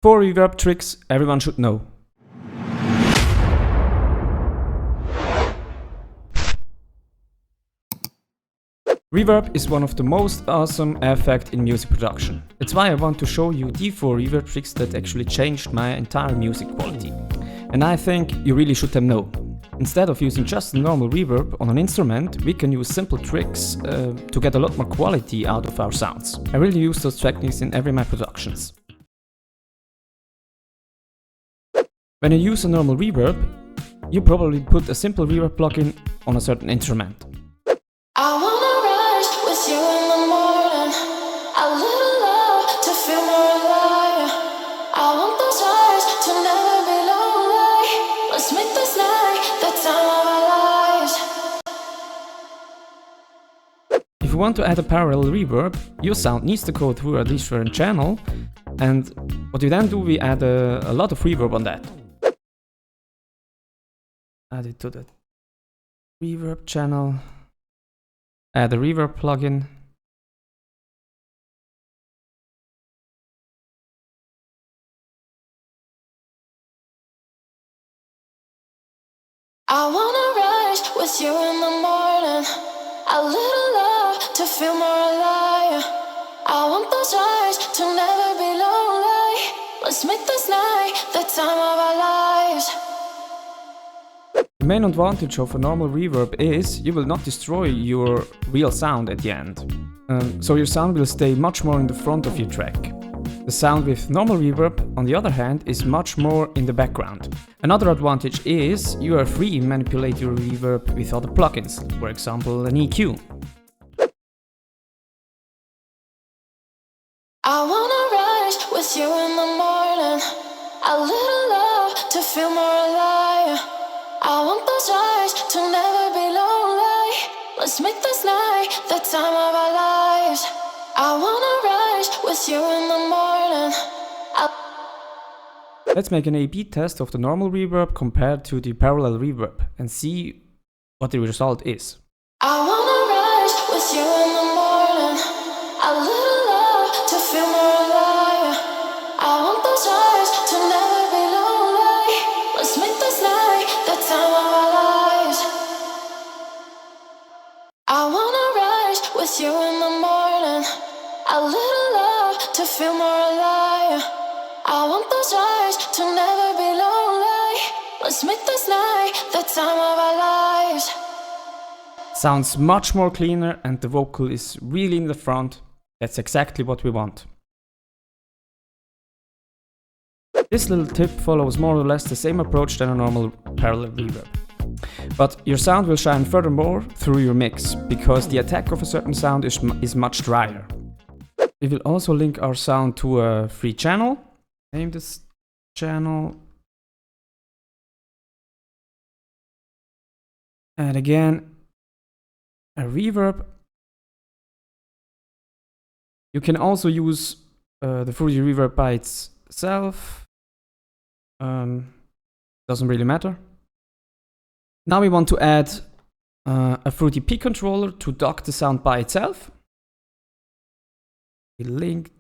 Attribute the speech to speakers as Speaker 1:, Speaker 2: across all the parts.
Speaker 1: 4 reverb tricks everyone should know. Reverb is one of the most awesome effects in music production. That's why I want to show you the 4 reverb tricks that actually changed my entire music quality. And I think you really should them know. Instead of using just a normal reverb on an instrument, we can use simple tricks to get a lot more quality out of our sounds. I really use those techniques in every of my productions. When you use a normal reverb, you probably put a simple reverb plugin on a certain instrument.
Speaker 2: I wanna rise with you in the morning, a little love to feel more alive. I want those eyes to never be lonely. Let's make this night the time of our lives.
Speaker 1: If you want to add a parallel reverb, your sound needs to go through a different channel, and what you then do, we add a lot of reverb on that. Add it to the reverb channel. Add a reverb plugin.
Speaker 2: I wanna rise with you in the morning, a little love to feel more alive. I want those eyes to never be lonely. Let's make this night the time of our lives.
Speaker 1: The main advantage of a normal reverb is you will not destroy your real sound at the end. So your sound will stay much more in the front of your track. The sound with normal reverb, on the other hand, is much more in the background. Another advantage is you are free to manipulate your reverb with other plugins, for example an EQ.
Speaker 2: I wanna rise with you in the morning, a little love to feel more alive. I want those eyes to never be lonely. Let's make this night the time of our lives. I wanna rise with you in the morning.
Speaker 1: Let's make an A/B test of the normal reverb compared to the parallel reverb and see what the result is.
Speaker 2: I wanna rise with you in the morning, a little love to feel more alive. I want those eyes to never be lonely. Let's make this night the time of our lives. I wanna rise with you in the morning, a little love to feel more alive. I want those eyes to never be lonely. Let's make this night the time of our lives.
Speaker 1: Sounds much more cleaner and the vocal is really in the front. That's exactly what we want. This little tip follows more or less the same approach than a normal parallel reverb. But your sound will shine furthermore through your mix, because the attack of a certain sound is much drier. We will also link our sound to a free channel. Name this channel. And again, a reverb. You can also use the fruity reverb by itself. Doesn't really matter. Now we want to add a fruity peak controller to dock the sound by itself. We link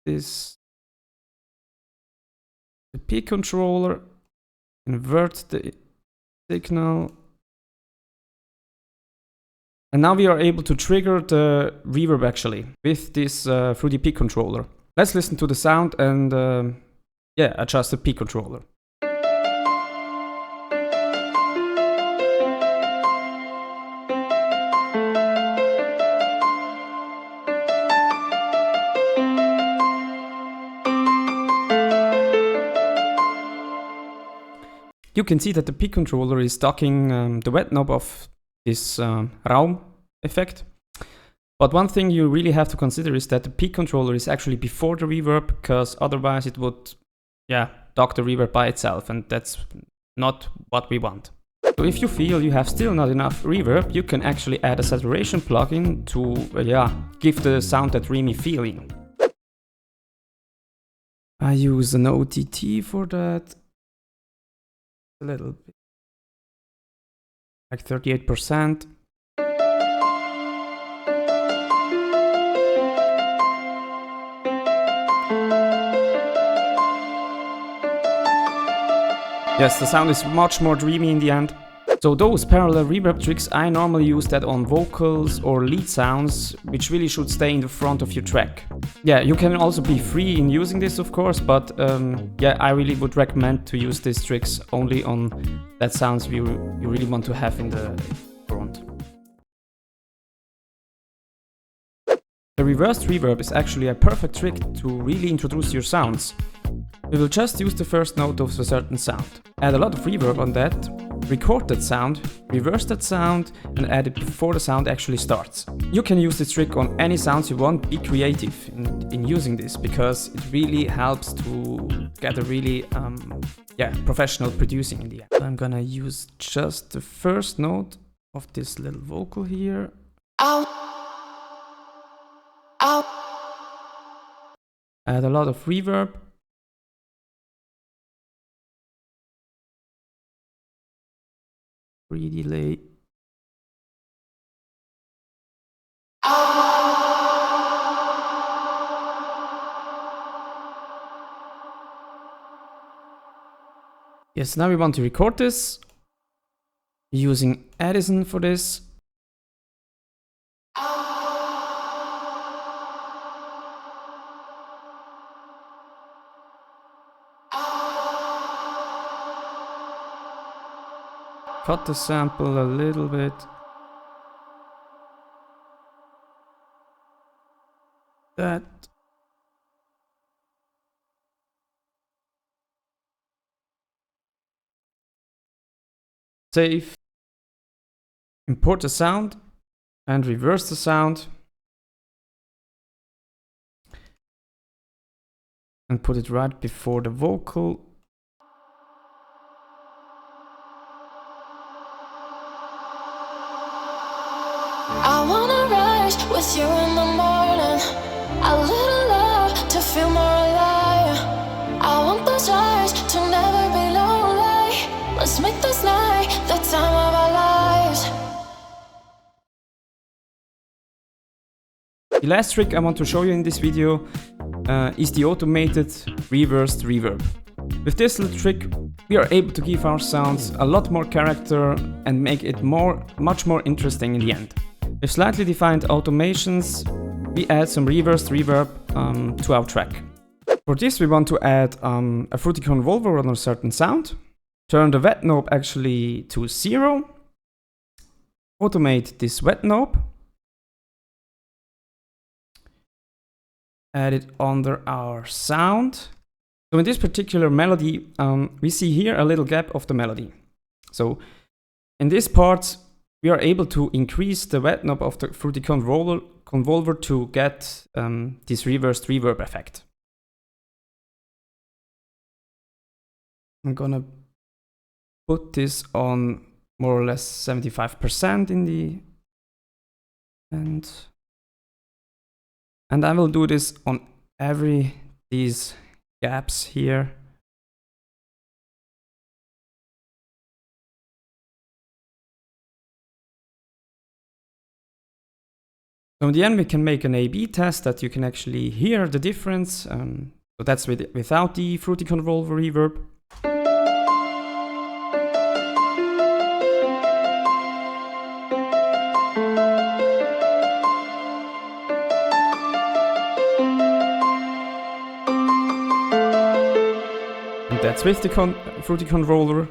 Speaker 1: this the peak controller, invert the signal. And now we are able to trigger the reverb actually with this fruity peak controller. Let's listen to the sound and adjust the peak controller. You can see that the peak controller is docking the wet knob of this Raum effect. But one thing you really have to consider is that the peak controller is actually before the reverb, because otherwise it would dock the reverb by itself, and that's not what we want. So if you feel you have still not enough reverb, you can actually add a saturation plugin to give the sound that dreamy feeling. I use an OTT for that. A little bit, like 38%. Yes, the sound is much more dreamy in the end. So those parallel reverb tricks, I normally use that on vocals or lead sounds, which really should stay in the front of your track. Yeah, you can also be free in using this, of course, but yeah, I really would recommend to use these tricks only on that sounds you really want to have in the front. The reversed reverb is actually a perfect trick to really introduce your sounds. We will just use the first note of a certain sound, add a lot of reverb on that, record that sound, reverse that sound, and add it before the sound actually starts. You can use this trick on any sounds you want. Be creative in using this, because it really helps to get a really professional producing in the end. I'm gonna use just the first note of this little vocal here.
Speaker 2: Ow. Ow.
Speaker 1: Add a lot of reverb. Delay. Yes, now we want to record this using Edison for this. Cut the sample a little bit. That. Save. Import the sound and reverse the sound. And put it right before the vocal.
Speaker 2: I wanna rise with you in the morning. A little love to feel more alive. I want those eyes to never be lonely. Let's make this night the time of our lives.
Speaker 1: The last trick I want to show you in this video is the automated reversed reverb. With this little trick, we are able to give our sounds a lot more character and make it much more interesting in the end. With slightly defined automations, we add some reversed reverb to our track. For this, we want to add a fruity convolver on a certain sound, turn the wet knob actually to 0, automate this wet knob, add it under our sound. So in this particular melody, we see here a little gap of the melody. So in this part, we are able to increase the wet knob of the fruity convolver to get this reversed reverb effect. I'm gonna put this on more or less 75% in the end. And I will do this on these gaps here. So in the end, we can make an A/B test that you can actually hear the difference. So that's without the fruity convolver reverb. And that's with the fruity convolver.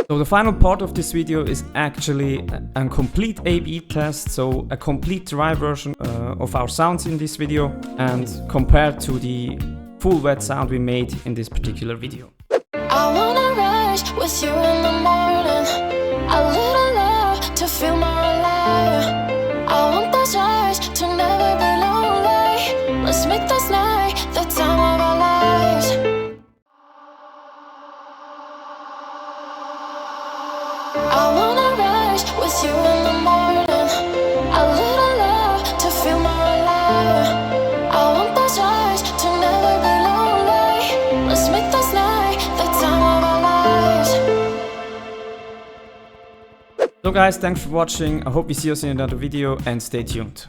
Speaker 1: So the final part of this video is actually a complete A/B test, so a complete dry version of our sounds in this video, and compared to the full wet sound we made in this particular video.
Speaker 2: I wanna rise with you in the morning. A little love to feel more alive. I want those eyes to never be lonely. Let's make this night the time of our lives. I wanna rise with you in the morning. A little love to feel more alive. I want those eyes to never be lonely. Let's make this night the time of
Speaker 1: So guys, thanks for watching. I hope we see us in another video and stay tuned.